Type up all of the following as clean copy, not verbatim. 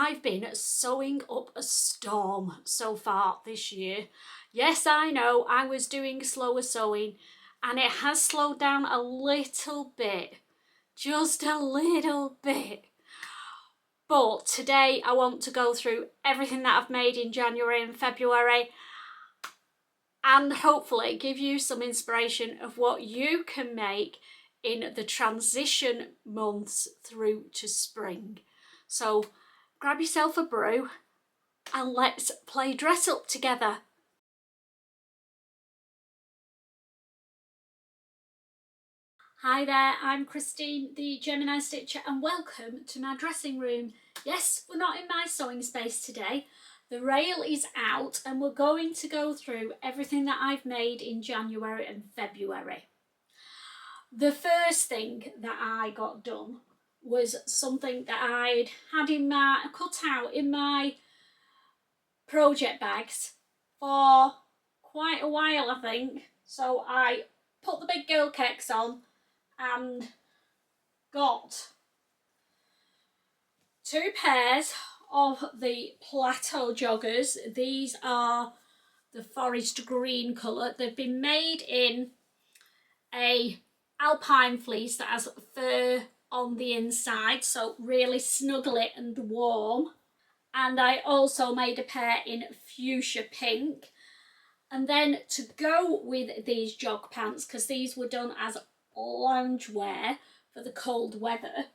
I've been sewing up a storm so far this year. Yes, I know I was doing slower sewing and it has slowed down a little bit, just a little bit. But today I want to go through everything that I've made in January and February and hopefully give you some inspiration of what you can make in the transition months through to spring. So grab yourself a brew and let's play dress up together. Hi there, I'm Christine, the Gemini Stitcher, and welcome to my dressing room. Yes, we're not in my sewing space today. The rail is out and we're going to go through everything that I've made in January and February. The first thing that I got done was something that I'd had in my cut out in my project bags for quite a while, I think. So I put the big girl kicks on and got 2 pairs of the Plateau Joggers. These are the forest green colour. They've been made in a alpine fleece that has fur on the inside, so really snuggly and warm. And I also made a pair in fuchsia pink. And then to go with these jog pants, because these were done as loungewear for the cold weather,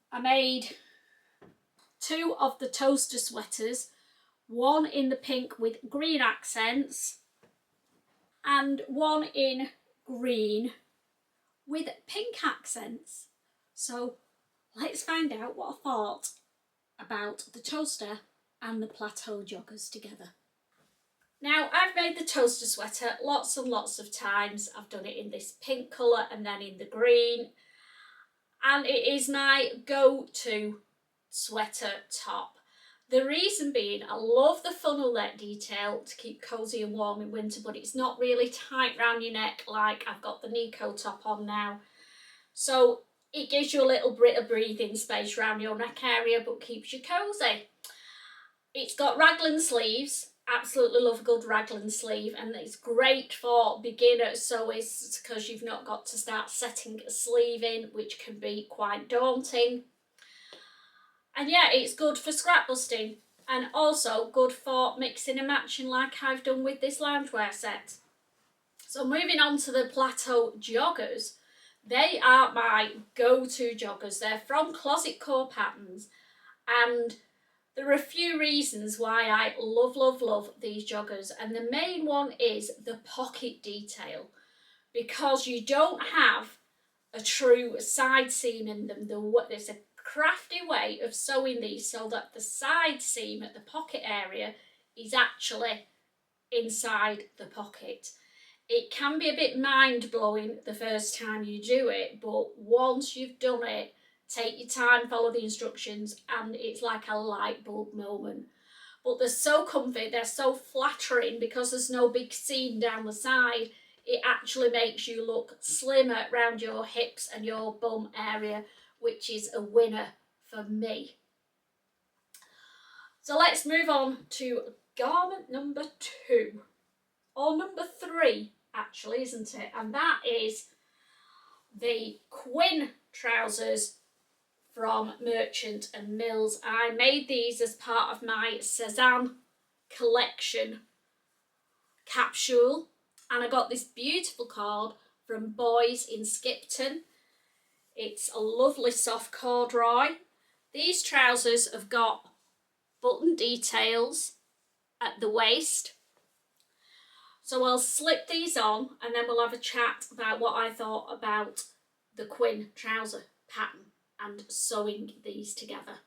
I made 2 of the toaster sweaters, one in the pink with green accents and one in green with pink accents. So let's find out what I thought about the toaster and the Plateau Joggers together. Now, I've made the toaster sweater lots and lots of times. I've done it in this pink colour and then in the green. And it is my go-to sweater top. The reason being, I love the funnel neck detail to keep cosy and warm in winter, but it's not really tight round your neck like I've got the Nico top on now. So it gives you a little bit of breathing space around your neck area, but keeps you cosy. It's got raglan sleeves. Absolutely love a good raglan sleeve, and it's great for beginner sewists because you've not got to start setting a sleeve in, which can be quite daunting. And yeah, it's good for scrap busting and also good for mixing and matching like I've done with this loungewear set. So moving on to the Plateau Joggers, they are my go-to joggers. They're from Closet Core Patterns, and there are a few reasons why I love these joggers, and the main one is the pocket detail, because you don't have a true side seam in them. There's a crafty way of sewing these so that the side seam at the pocket area is actually inside the pocket. It can be a bit mind-blowing the first time you do it, but once you've done it, take your time, follow the instructions, and it's like a light bulb moment. But they're so comfy, they're so flattering because there's no big seam down the side. It actually makes you look slimmer around your hips and your bum area, which is a winner for me. So let's move on to garment number 2, or number 3 actually, isn't it? And that is the Quinn Trousers from Merchant and Mills. I made these as part of my Cezanne collection capsule, and I got this beautiful cord from Boys in Skipton. It's a lovely soft corduroy. These trousers have got button details at the waist. So I'll slip these on and then we'll have a chat about what I thought about the Quinn trouser pattern and sewing these together.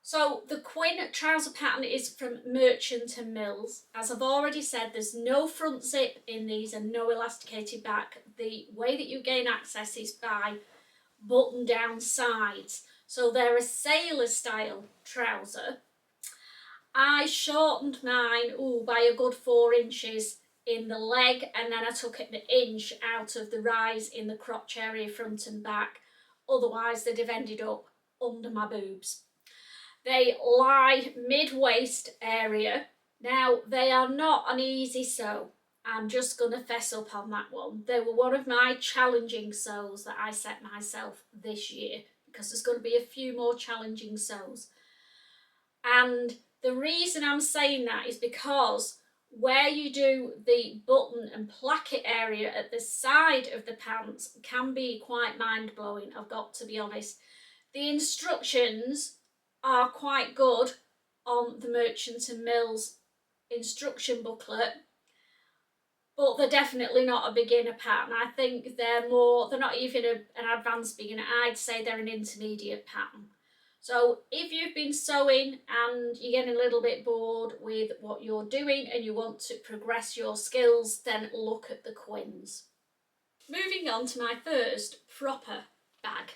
So the Quinn trouser pattern is from Merchant and Mills. As I've already said, there's no front zip in these and no elasticated back. The way that you gain access is by button down sides. So they're a sailor style trouser. I shortened mine by a good 4 inches in the leg, and then I took an inch out of the rise in the crotch area front and back. Otherwise they'd have ended up under my boobs. They lie mid-waist area. Now they are not an easy sew. I'm just going to fess up on that one. They were one of my challenging sews that I set myself this year, because there's going to be a few more challenging sews. And the reason I'm saying that is because where you do the button and placket area at the side of the pants can be quite mind-blowing, I've got to be honest. The instructions are quite good on the Merchant and Mills instruction booklet, but they're definitely not a beginner pattern. I think they're not even an advanced beginner. I'd say they're an intermediate pattern. So if you've been sewing and you're getting a little bit bored with what you're doing and you want to progress your skills, then look at the Quinns. Moving on to my first proper bag.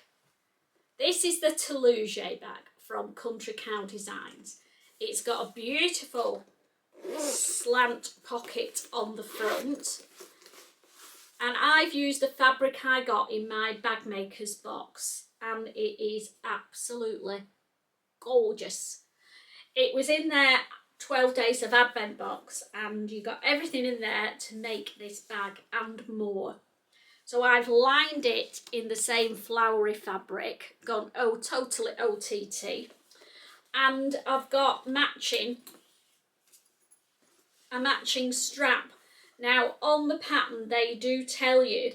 This is the Teloujay bag from Country Cow Designs. It's got a beautiful slant pocket on the front, and I've used the fabric I got in my bag maker's box, and it is absolutely gorgeous. It was in their 12 Days of Advent box, and you got everything in there to make this bag and more. So I've lined it in the same flowery fabric, gone totally OTT, and I've got a matching strap. Now on the pattern they do tell you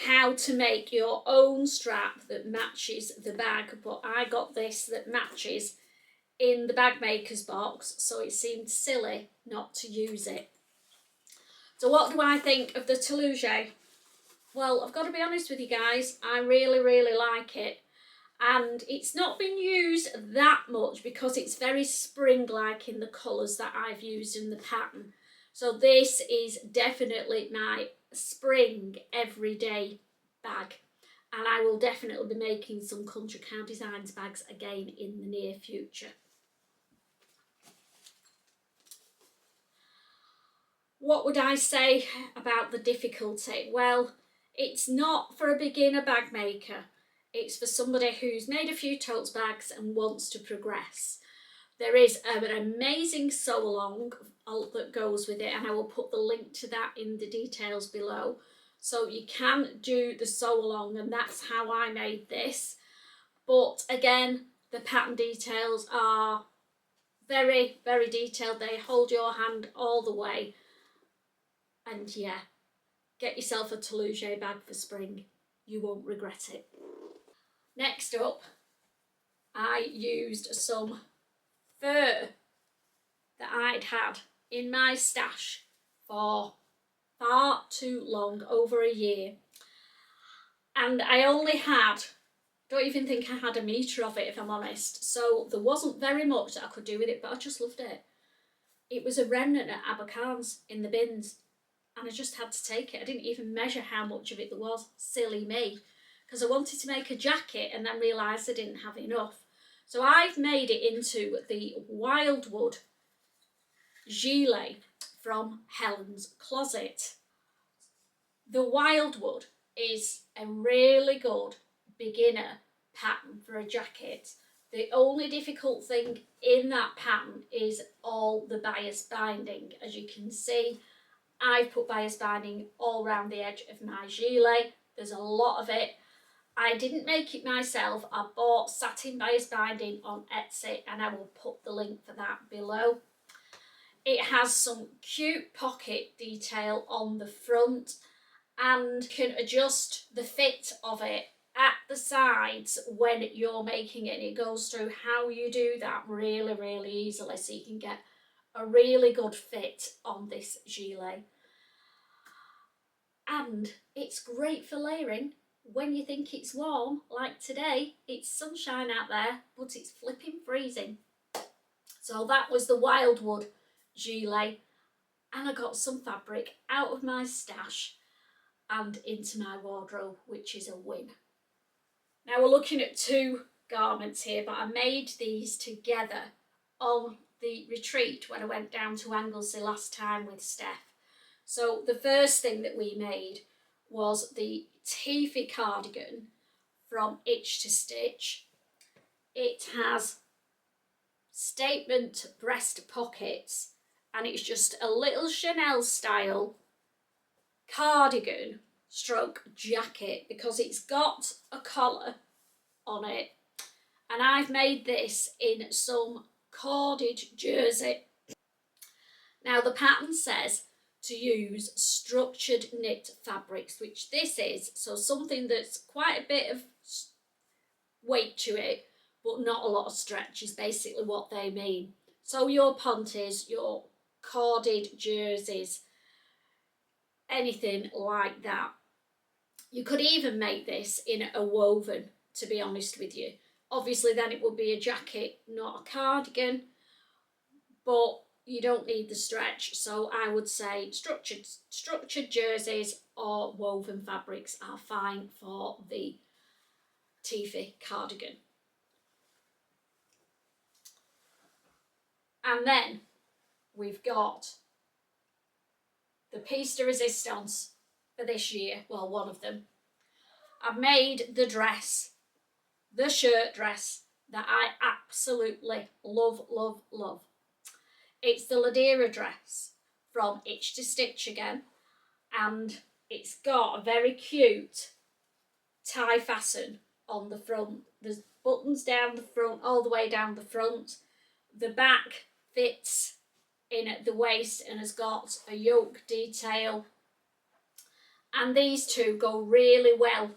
how to make your own strap that matches the bag, but I got this that matches in the bag maker's box, so it seemed silly not to use it. So what do I think of the Teloujay? Well, I've got to be honest with you guys, I really, really like it. And it's not been used that much because it's very spring-like in the colours that I've used in the pattern. So this is definitely my spring everyday bag. And I will definitely be making some Country Cow Designs bags again in the near future. What would I say about the difficulty? Well, it's not for a beginner bag maker. It's for somebody who's made a few tote bags and wants to progress. There is an amazing sew along that goes with it, and I will put the link to that in the details below. So you can do the sew along, and that's how I made this. But again, the pattern details are very, very detailed. They hold your hand all the way. And yeah, get yourself a Teloujay bag for spring. You won't regret it. Next up, I used some fur that I'd had in my stash for far too long, over a year. And I only had, don't even think I had a metre of it if I'm honest. So there wasn't very much that I could do with it, but I just loved it. It was a remnant at Abercarn's in the bins, and I just had to take it. I didn't even measure how much of it there was, silly me, because I wanted to make a jacket and then realised I didn't have enough. So I've made it into the Wildwood gilet from Helen's Closet. The Wildwood is a really good beginner pattern for a jacket. The only difficult thing in that pattern is all the bias binding. As you can see, I've put bias binding all around the edge of my gilet. There's a lot of it. I didn't make it myself. I bought satin bias binding on Etsy, and I will put the link for that below. It has some cute pocket detail on the front, and can adjust the fit of it at the sides when you're making it. And it goes through how you do that really, really easily, so you can get a really good fit on this gilet. And it's great for layering when you think it's warm, like today. It's sunshine out there, but it's flipping freezing. So that was the Wildwood gilet, and I got some fabric out of my stash and into my wardrobe, which is a win. Now we're looking at two garments here, but I made these together on the retreat when I went down to Anglesey last time with Steph. So the first thing that we made was the Teifi Cardigan from Itch to Stitch. It has statement breast pockets and it's just a little Chanel style cardigan stroke jacket because it's got a collar on it, and I've made this in some cordage jersey. Now the pattern says to use structured knit fabrics, which this is, so something that's quite a bit of weight to it but not a lot of stretch is basically what they mean. So your punties, your corded jerseys, anything like that. You could even make this in a woven, to be honest with you. Obviously then it would be a jacket, not a cardigan, but you don't need the stretch, so I would say structured jerseys or woven fabrics are fine for the Teifi cardigan. And then we've got the piece de resistance for this year, well, one of them. I've made the dress, the shirt dress that I absolutely love, love, love. It's the Ladera Dress from Itch to Stitch again, and it's got a very cute tie fasten on the front. There's buttons down the front, all the way down the front. The back fits in at the waist and has got a yoke detail, and these two go really well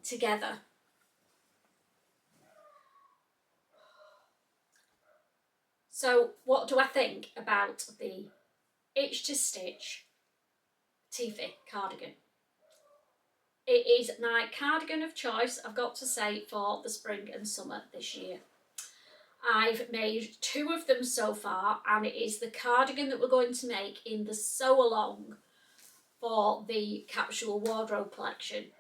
together. So what do I think about the Itch to Stitch Teifi cardigan? It is my cardigan of choice, I've got to say, for the spring and summer this year. I've made 2 of them so far, and it is the cardigan that we're going to make in the sew along for the capsule wardrobe collection.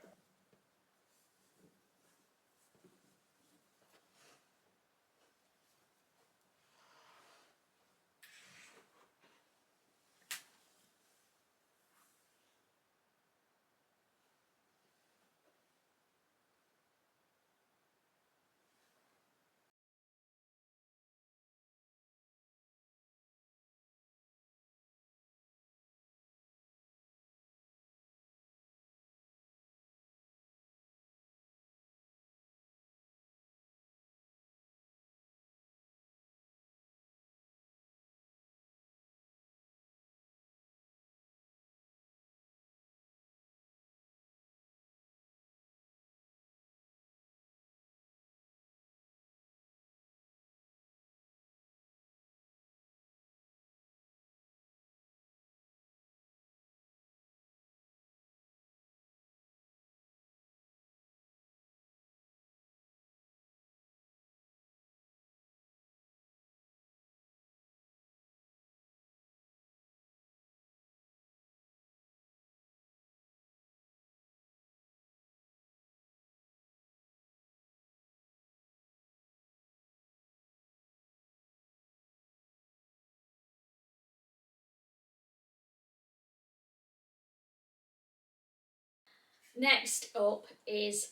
Next up is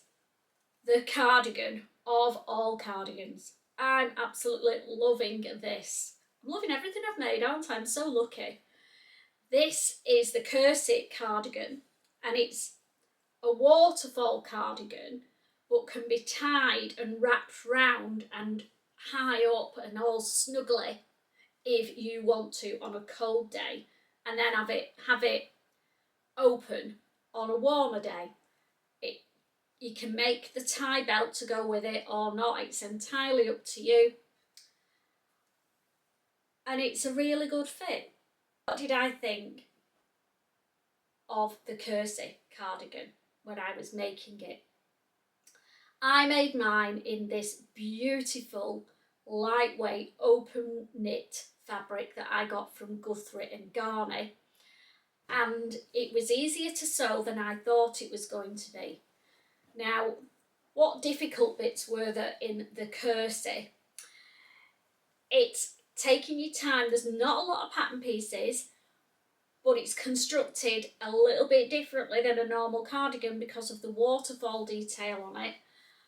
the cardigan of all cardigans. I'm absolutely loving this. I'm loving everything I've made, aren't I? I'm so lucky. This is the Cursy cardigan, and it's a waterfall cardigan but can be tied and wrapped round and high up and all snuggly if you want to on a cold day, and then have it open on a warmer day. You can make the tie belt to go with it or not, it's entirely up to you. And it's a really good fit. What did I think of the Cursy cardigan when I was making it? I made mine in this beautiful, lightweight, open knit fabric that I got from Guthrie and Garney. And it was easier to sew than I thought it was going to be. Now, what difficult bits were there in the Cursy? It's taking your time. There's not a lot of pattern pieces, but it's constructed a little bit differently than a normal cardigan because of the waterfall detail on it.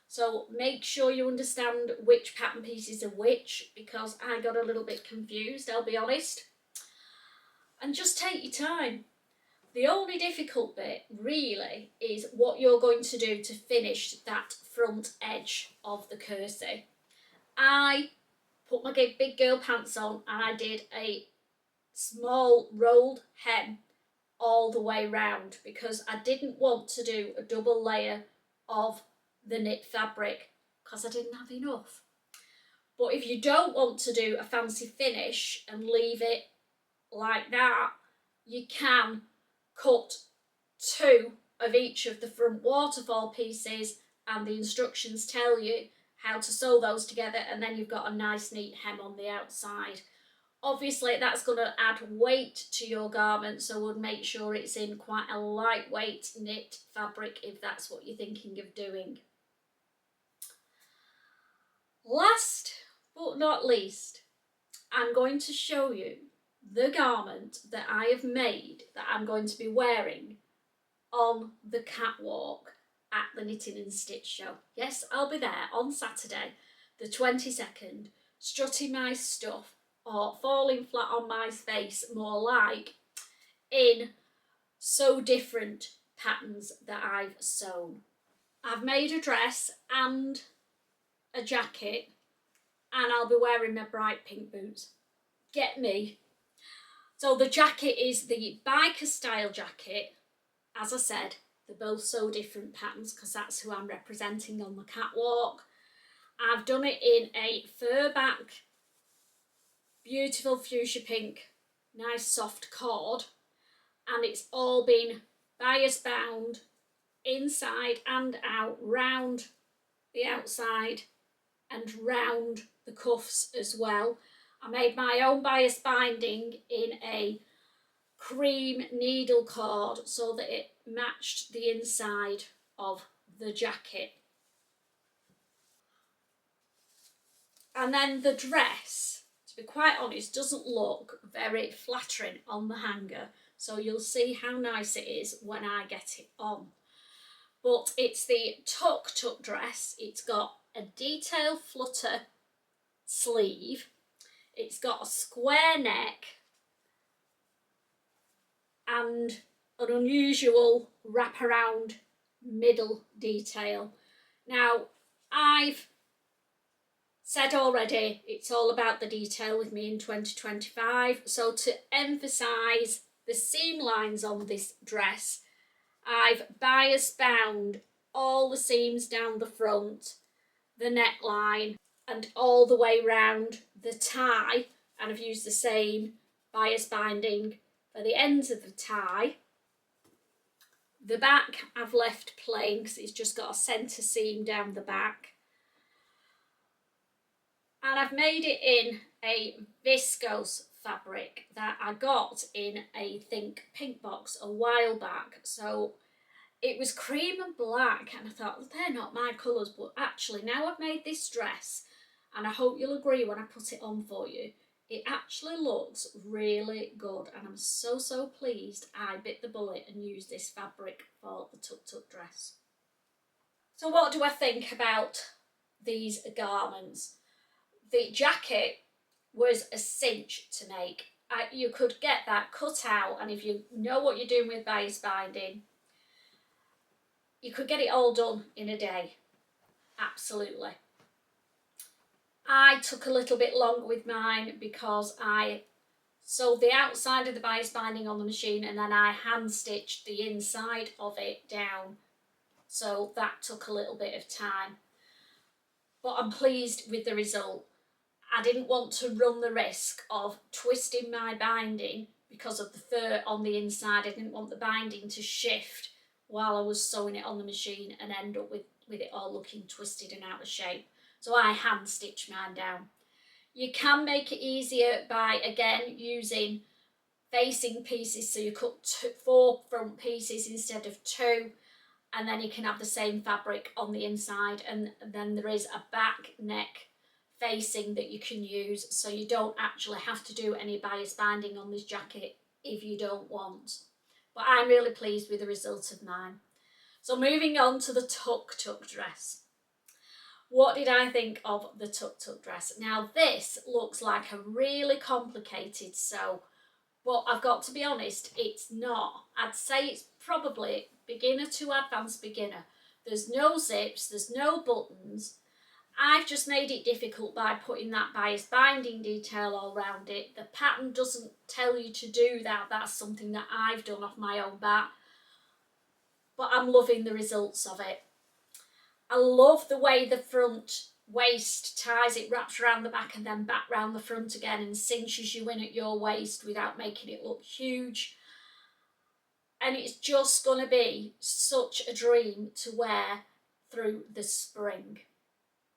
So make sure you understand which pattern pieces are which, because I got a little bit confused, I'll be honest. And just take your time. The only difficult bit really is what you're going to do to finish that front edge of the Cursy. I put my big girl pants on and I did a small rolled hem all the way round because I didn't want to do a double layer of the knit fabric because I didn't have enough. But if you don't want to do a fancy finish and leave it like that, you can cut 2 of each of the front waterfall pieces and the instructions tell you how to sew those together, and then you've got a nice neat hem on the outside. Obviously that's going to add weight to your garment, so would make sure it's in quite a lightweight knit fabric if that's what you're thinking of doing. Last but not least, I'm going to show you the garment that I have made that I'm going to be wearing on the catwalk at the Knitting and Stitch show. Yes, I'll be there on Saturday, the 22nd, strutting my stuff or falling flat on my face, more like, in so different patterns that I've sewn. I've made a dress and a jacket, and I'll be wearing my bright pink boots. Get me. So the jacket is the biker style jacket. As I said, they're both so different patterns because that's who I'm representing on the catwalk. I've done it in a fur back, beautiful fuchsia pink, nice soft cord, and it's all been bias bound inside and out, round the outside and round the cuffs as well. I made my own bias binding in a cream needle cord so that it matched the inside of the jacket. And then the dress, to be quite honest, doesn't look very flattering on the hanger, so you'll see how nice it is when I get it on. But it's the Tuk Tuk Dress. It's got a detail flutter sleeve, it's got a square neck and an unusual wraparound middle detail. Now, I've said already it's all about the detail with me in 2025, so to emphasise the seam lines on this dress, I've bias bound all the seams down the front, the neckline, and all the way round the tie, and I've used the same bias binding for the ends of the tie. The back I've left plain because it's just got a centre seam down the back. And I've made it in a viscose fabric that I got in a Think Pink box a while back. So it was cream and black, and I thought, well, they're not my colours, but actually now I've made this dress, and I hope you'll agree when I put it on for you, it actually looks really good, and I'm so pleased I bit the bullet and used this fabric for the Tuk Tuk dress. So what do I think about these garments? The jacket was a cinch to make. You could get that cut out, and if you know what you're doing with bias binding, you could get it all done in a day. Absolutely. I took a little bit longer with mine because I sewed the outside of the bias binding on the machine and then I hand stitched the inside of it down. So that took a little bit of time. But I'm pleased with the result. I didn't want to run the risk of twisting my binding because of the fur on the inside. I didn't want the binding to shift while I was sewing it on the machine and end up with it all looking twisted and out of shape. So I hand stitched mine down. You can make it easier by, again, using facing pieces. So you cut 4 front pieces instead of 2, and then you can have the same fabric on the inside, and then there is a back neck facing that you can use, so you don't actually have to do any bias binding on this jacket if you don't want. But I'm really pleased with the result of mine. So moving on to the Tuk Tuk dress. What did I think of the Tuk Tuk dress? Now this looks like a really complicated sew, but I've got to be honest, it's not. I'd say it's probably beginner to advanced beginner. There's no zips, there's no buttons. I've just made it difficult by putting that bias binding detail all around it. The pattern doesn't tell you to do that. That's something that I've done off my own bat. But I'm loving the results of it. I love the way the front waist ties, it wraps around the back and then back round the front again and cinches you in at your waist without making it look huge. And it's just going to be such a dream to wear through the spring.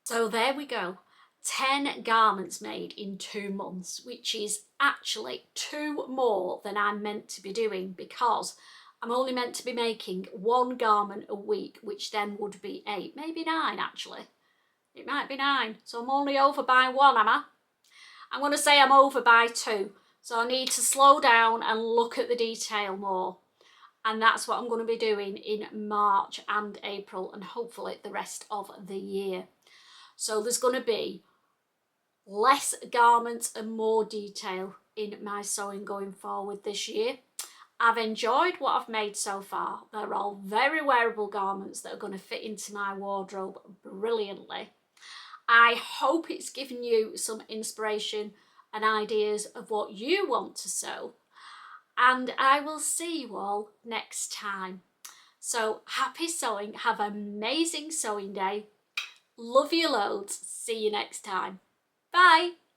So there we go, 10 garments made in 2 months, which is actually 2 more than I'm meant to be doing, because I'm only meant to be making 1 garment a week, which then would be 8, maybe 9 actually. It might be 9, so I'm only over by 1, am I? I'm going to say I'm over by 2, so I need to slow down and look at the detail more. And that's what I'm going to be doing in March and April, and hopefully the rest of the year. So there's going to be less garments and more detail in my sewing going forward this year. I've enjoyed what I've made so far. They're all very wearable garments that are going to fit into my wardrobe brilliantly. I hope it's given you some inspiration and ideas of what you want to sew. And I will see you all next time. So happy sewing. Have an amazing sewing day. Love you loads. See you next time. Bye.